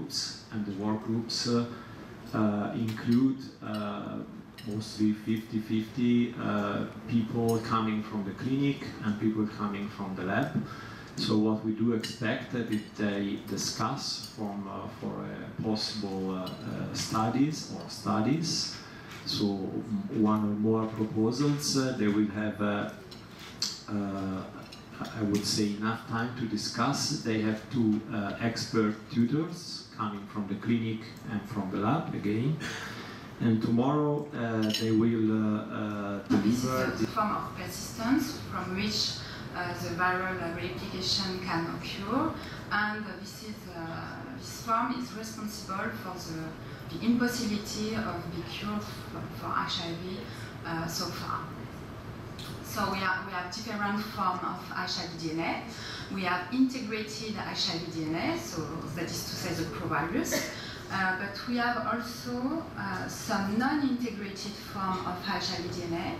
groups, and the work groups include mostly 50-50 people coming from the clinic and people coming from the lab. So what we do expect that if they discuss for possible studies. So one or more proposals, they will have, I would say, enough time to discuss. They have two expert tutors coming from the clinic and from the lab again. And tomorrow they will deliver the form of persistence from which the viral replication can occur, and this form is responsible for the impossibility of being cured for HIV so far. So we have different forms of HIV DNA. We have integrated HIV DNA, so that is to say the provirus. But we have also some non-integrated form of HIV DNA,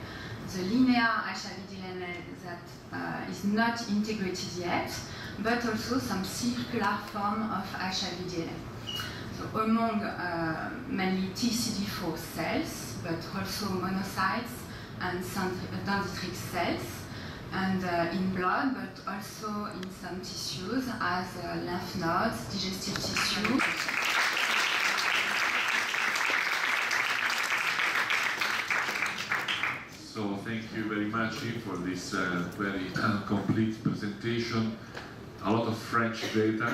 the linear HIV DNA that is not integrated yet, but also some circular form of HIV DNA. So among mainly TCD4 cells, but also monocytes and dendritic cells, and in blood, but also in some tissues as lymph nodes, digestive tissue. So thank you very much for this very complete presentation. A lot of French data,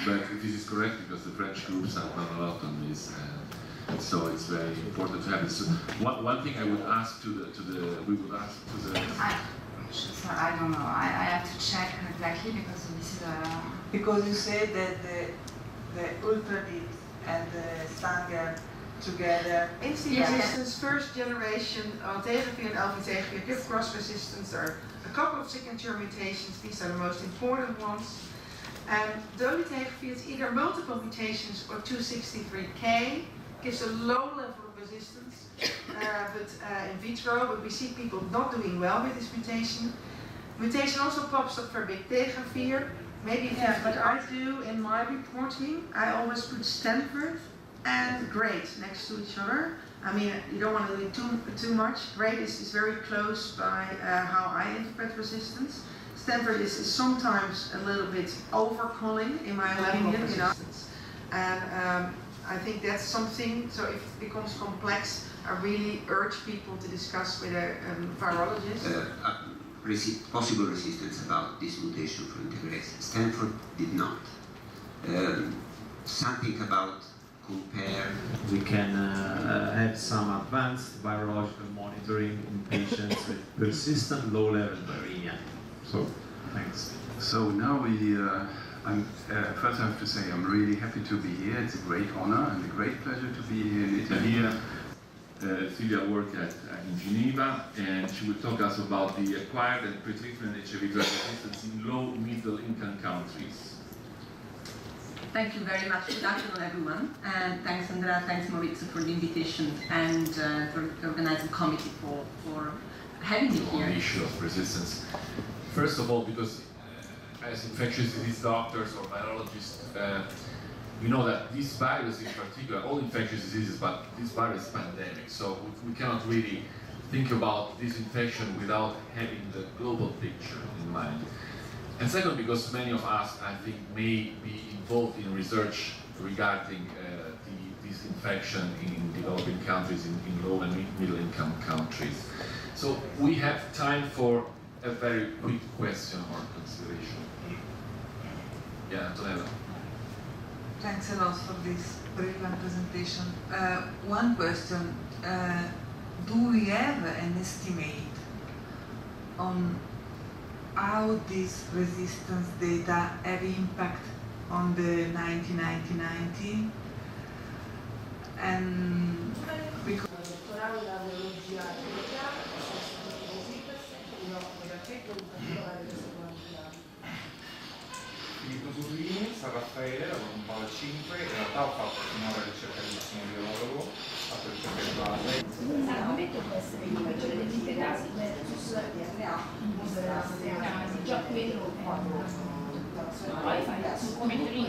but this is correct because the French groups have done a lot on this, so it's very important to have this. So one thing I would ask I don't know. I have to check exactly because this is because you said that the ultradit and the Sanger together. Is the resistance first generation Altegravir and LV-Tegravir give cross resistance? There are a couple of signature mutations, these are the most important ones. Dolutegravir is either multiple mutations or 263K, gives a low level of resistance, but in vitro, but we see people not doing well with this mutation. Mutation also pops up for VIKT2018. Maybe but I do in my reporting, I always put Stanford and grade next to each other. I mean, you don't want to do too much. Grade is very close by how I interpret resistance. Stanford is sometimes a little bit overcalling, in my opinion, you know. And I think that's something, so if it becomes complex, I really urge people to discuss with a virologist. Possible resistance about this mutation for integrase. Stanford did not. Something about compare. We can have some advanced virological monitoring in patients with persistent low-level viremia. So, thanks. So now first I have to say I'm really happy to be here. It's a great honor and a great pleasure to be here in Italy. Silvia worked in Geneva, and she will talk us about the acquired and pre-treatment HIV drug resistance in low middle income countries. Thank you very much. Good afternoon, everyone. And thanks, Andrea, thanks, Maurizio, for the invitation and for the organizing committee for having me here. On the issue of resistance. First of all, because as infectious disease doctors or virologists, we know that this virus in particular, all infectious diseases, but this virus is pandemic, so we cannot really think about this infection without having the global picture in mind. And second, because many of us, I think, may be involved in research regarding this infection in developing countries, in low and middle income countries. So we have time for a very quick question or consideration. Yeah, Antonella. Thanks a lot for this brilliant presentation. One question, do we have an estimate on how this resistance data have impact on the 1990? And because Filippo Zurlini, San Raffaele, lavoro un po' alle 5, in realtà ho fatto finora ricerca di biologo, ho fatto ricerca di base. Al momento può essere in maggiore delle casi, già quello poi fai un commento lì.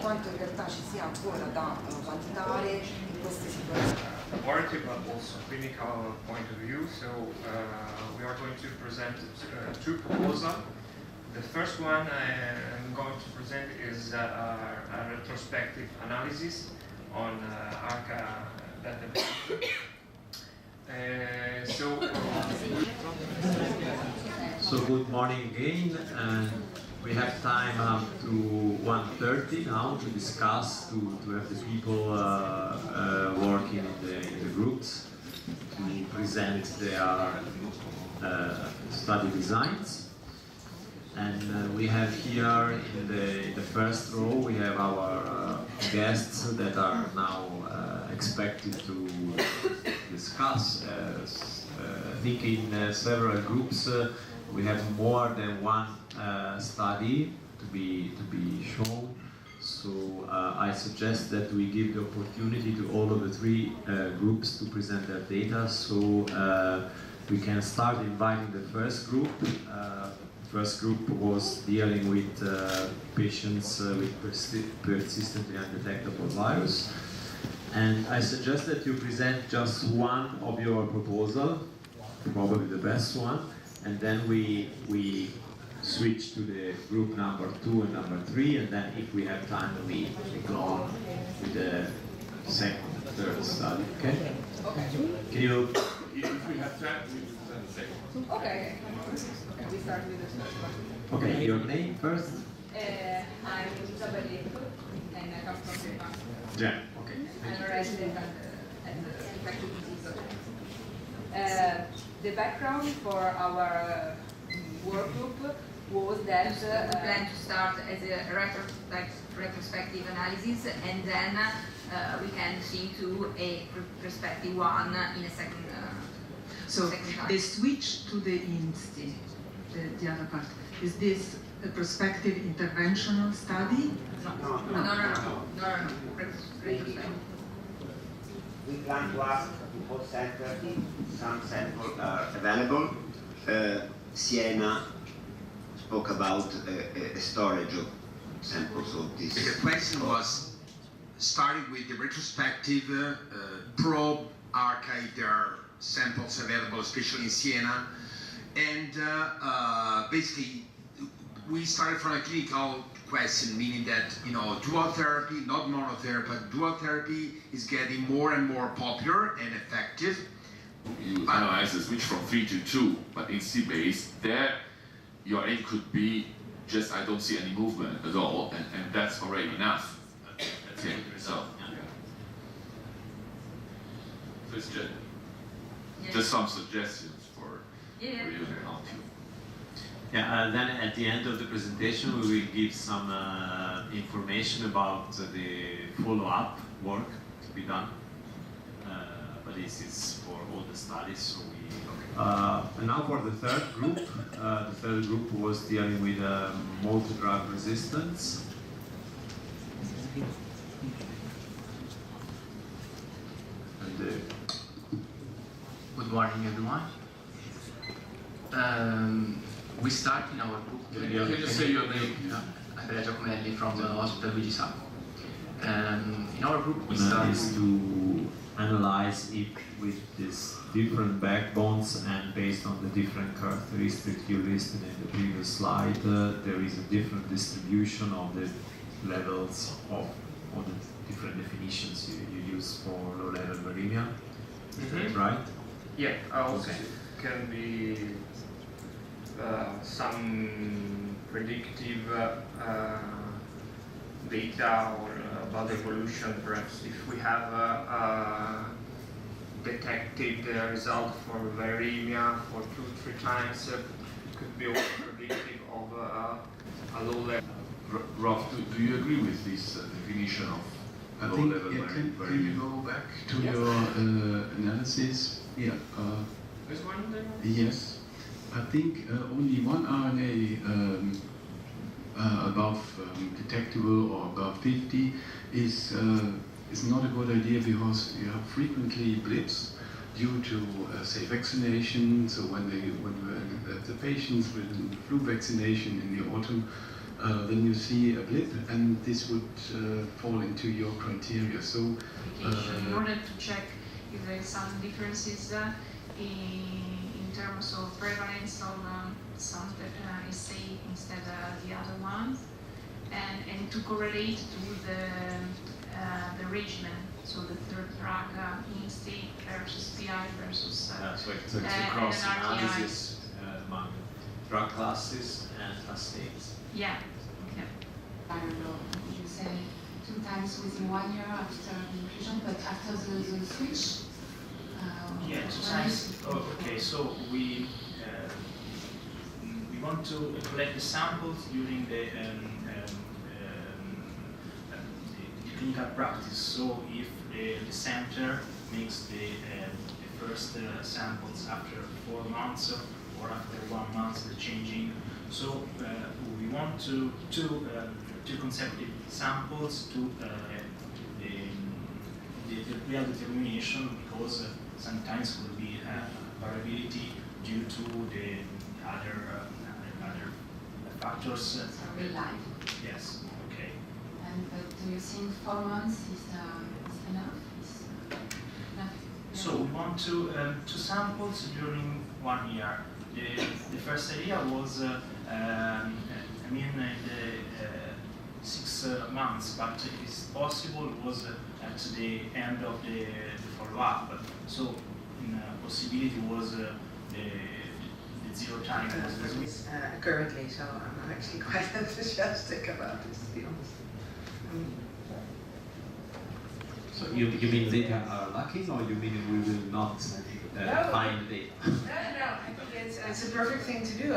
quanto in realtà ci sia ancora da valutare in queste situazioni. Laboratory, but also clinical point of view. So we are going to present two proposals. The first one I'm going to present is a retrospective analysis on ARCA database. So good morning again, and we have time up to 1:30 now to discuss, to have the people working in the groups to present their study designs. And we have here in the first row, we have our guests that are now expected to discuss. I think in several groups we have more than one study to be shown. So I suggest that we give the opportunity to all of the three groups to present their data. So we can start inviting the first group. First group was dealing with patients with persistently undetectable virus. And I suggest that you present just one of your proposal, probably the best one, and then we switch to the group number 2 and number 3, and then if we have time, we go on with the second, third study. Okay? Okay. Can you? If we have time, we will present the second. Okay. We start with the first one. Okay, your name first? I'm Isabella and I come from Siena. Jen, okay. I'm a resident at the infectious disease. The background for our work group was that we plan to start as a retrospective analysis, and then we can think to a prospective one in a second. So the switch to the INSTI, the other part, is this a prospective interventional study? No. We plan to ask to both centers some samples are available. Siena spoke about a storage of samples of this. The question was starting with the retrospective probe archive. There are samples available, especially in Siena, and basically we started from a clinical question, meaning that dual therapy, not monotherapy, but dual therapy is getting more and more popular and effective. You analyze the switch from 3 to 2, but in C-base, there your aim could be just I don't see any movement at all, and that's already enough. That's it. So, just some suggestions for you and how to. Yeah, then at the end of the presentation we will give some information about the follow-up work to be done. But this is for all the studies, so we... and now for the third group. The third group was dealing with multi-drug resistance. And, good morning, everyone. We start in our book. Can you just say your name? Andrea Giacomelli from the Hospital Luigi Sacco. In our group, we start to analyze it with these different backbones, and based on the different characteristics you listed in the previous slide, there is a different distribution of the levels of the different definitions you use for low-level viremia. Is that right? Yeah, also can be some predictive data or about evolution. Perhaps if we have detected the result for viremia for 2-3 times, could be also predictive of a low level. Rolf, do you agree with this definition of low level viremia? Can you go back to your analysis? Yeah. This one then? Yes. I think only one RNA above detectable or above 50 is not a good idea, because you have frequently blips, due to say vaccination. So when the patients with the flu vaccination in the autumn, then you see a blip, and this would fall into your criteria. So in order to check if there is some differences in terms of prevalence of some that is safe instead of the other ones, and to correlate to the regimen. So the third drug, INSTI versus PI versus so it's a cross analysis among drug classes and states. Yeah. You say 2 times within 1 year after the inclusion, but after the switch? Yeah, 2 times. Oh, okay, so we want to collect the samples during the clinical practice. So if the center makes the first samples after 4 months or after 1 month, the changing. So we want to two consecutive samples to the real determination, because sometimes will be variability due to the other factors. Real life. Yes. Okay. And do you think 4 months is enough? So we want two samples during 1 year. The first idea was, I mean, 6 months, but it's possible was at the end of the follow-up. So, possibility was the 0 time. Currently, so I'm actually quite enthusiastic about this, to be honest. So you mean data are lacking, or you mean we will not find data? No, I think it's a perfect thing to do.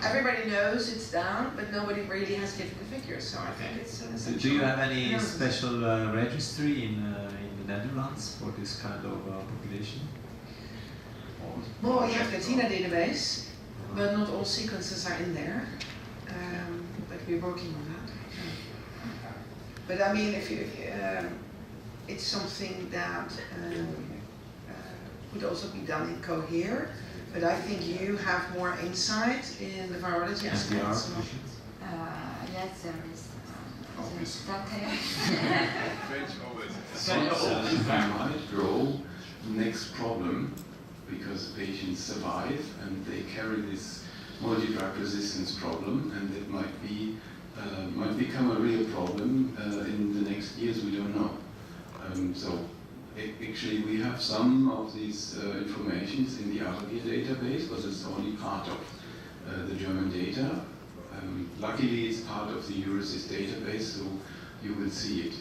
Everybody knows it's down, but nobody really has given the figures, so I think it's an essential. Do you have any special registry in the Netherlands for this kind of population? Well, you have the Siena database, but not all sequences are in there. But we're working on that. But I mean, it's something that would also be done in Cohere. But I think you have more insight in the virology aspects. Yes, there is data. If I might grow, next problem, because patients survive and they carry this multi-drug resistance problem, and it might become a real problem in the next years. We don't know. Actually, we have some of these informations in the EuResist database, but it's only part of the German data. Luckily, it's part of the EuResist database, so you will see it.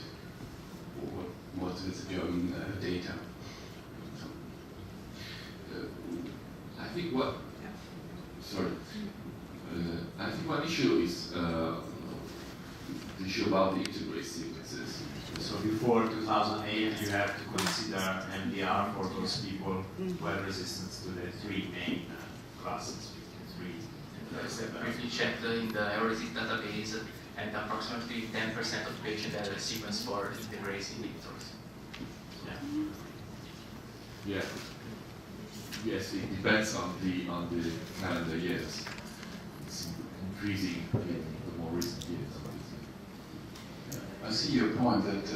What's with the German data? I think what. Sorry. I think one issue is the issue about the integrase sequences. So before 2008, you have to consider MDR for those people who have resistance to the 3 main classes. Briefly checked in the EuResist database, and approximately 10% of patients have a sequence for integrase inhibitors. Yeah. Yes, it depends on the calendar years. It's increasing in the more recent years. I see your point that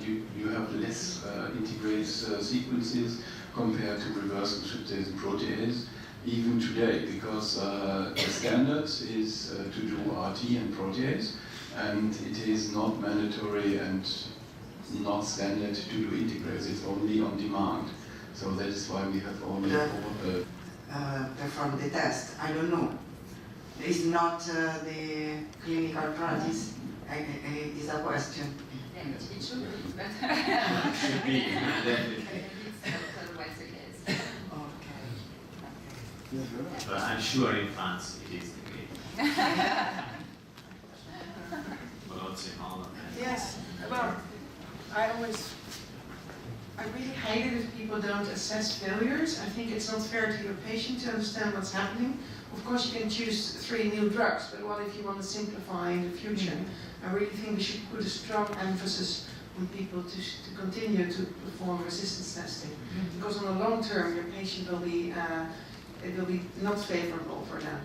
you have less integrase sequences compared to reverse transcriptase and protease, even today, because the standard is to do RT and protease, and it is not mandatory and not standard to do integrase. It's only on demand. So that is why we have only perform the test. I don't know. It's not the clinical practice. Is a question. It should be, but should be. Otherwise it is. Okay. But I'm sure in France it is the case. But also in Holland. Yes. Well, I really hate it if people don't assess failures. I think it's not fair to your patient to understand what's happening. Of course, you can choose 3 new drugs, but what if you want to simplify in the future? I really think we should put a strong emphasis with people to continue to perform resistance testing, because on the long term your patient will be it will be not favorable for them.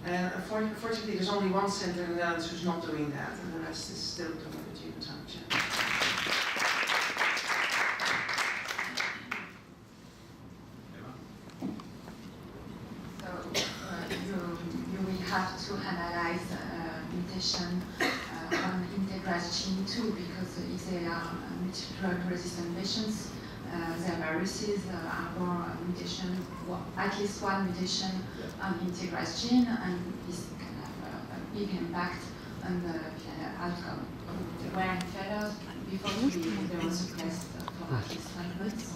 And unfortunately, there's only one center in the Netherlands who's not doing that, and the rest is still doing the genotype. So you will have to analyze mutation on integras gene too, because if they are multi-drug resistant patients, their viruses are mutation, at least one mutation on integras gene, and this can have a big impact on the outcome. They were in failure before they were suppressed for at least 5 months.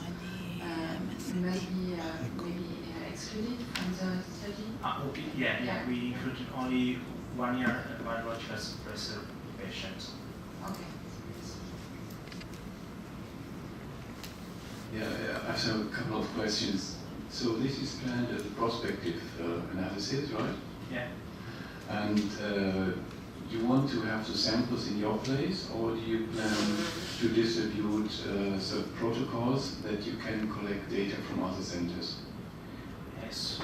Must be maybe excluded from the study? Okay. Yeah, we included only 1 year virological suppressor patients. Okay. Yeah, I have a couple of questions. So this is planned as a prospective analysis, right? Yeah. And you want to have the samples in your place, or do you plan to distribute some protocols that you can collect data from other centers? So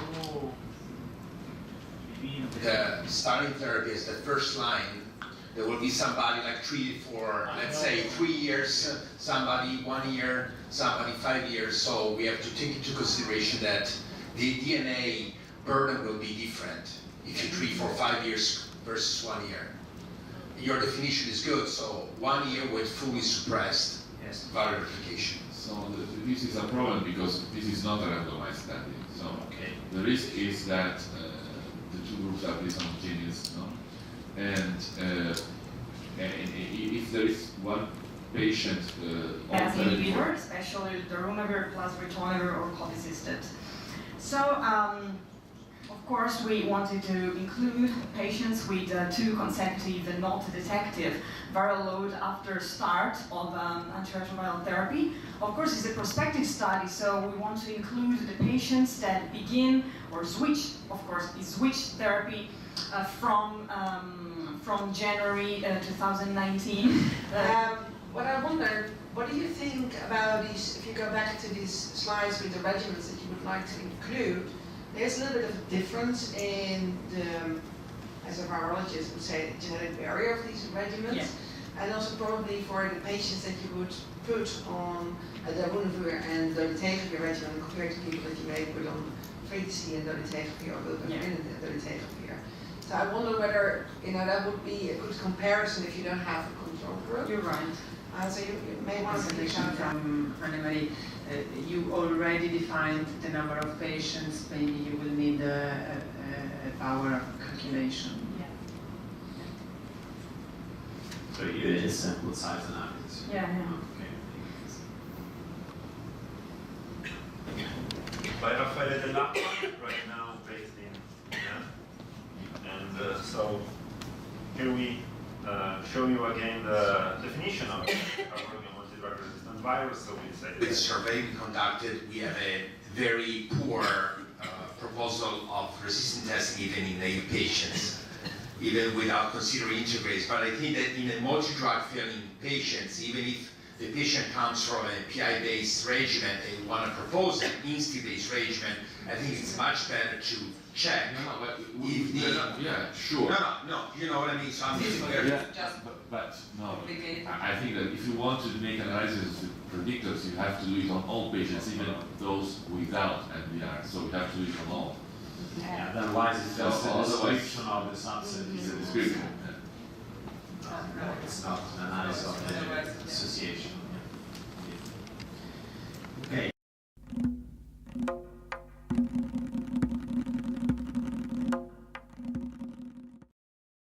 maybe the starting therapy is the first line. There will be somebody like treated for, let's say, 3 years, somebody 1 year, somebody 5 years. So we have to take into consideration that the DNA burden will be different if you treat for 5 years versus 1 year. Your definition is good, so 1 year with fully suppressed viral replication. So this is a problem because this is not a randomized study. So the risk is that the two groups are dishomogeneous, no? And if there is one patient as inhibitor, especially darunavir plus ritonavir or covisistat. So, of course, we wanted to include patients with 2 consecutive and not detective viral load after start of antiretroviral therapy. Of course, it's a prospective study, so we want to include the patients that begin or switch, of course, switch therapy from January 2019. What I wonder, what do you think about these, if you go back to these slides with the regimens that you would like to include, there's a little bit of a difference in the, as a virologist would say, the genetic barrier of these regimens, and also probably for the patients that you would put on the darunavir and dolutegravir regimen compared to people that you may put on VIKT2018 and dolutegravir or bupivacaine and dolutegravir. So I wonder whether that would be a good comparison if you don't have a control group. You're right. So you may want to Presentation from Annemarie. You already defined the number of patients. Maybe you will need a power calculation. So you did a sample size analysis. By Raffaele Dell'Acqua, right now based in Milan. And so here we show you again the definition of multi-drug resistant virus. So we say With the survey we conducted, we have a very poor proposal of resistant testing even in naive patients, even without considering integrase. But I think that in a multi-drug failing patients, even if the patient comes from a PI-based regimen and want to propose an INSTI-based regimen, I think it's much better to check. Yeah, sure. No, you know what I mean? So I'm but no, I think that if you want to make analysis with predictors, you have to do it on all patients, even those without MDR. So you have to do it on all. Yeah, otherwise it's just a description of the subset. It's a description. It's not an analysis of the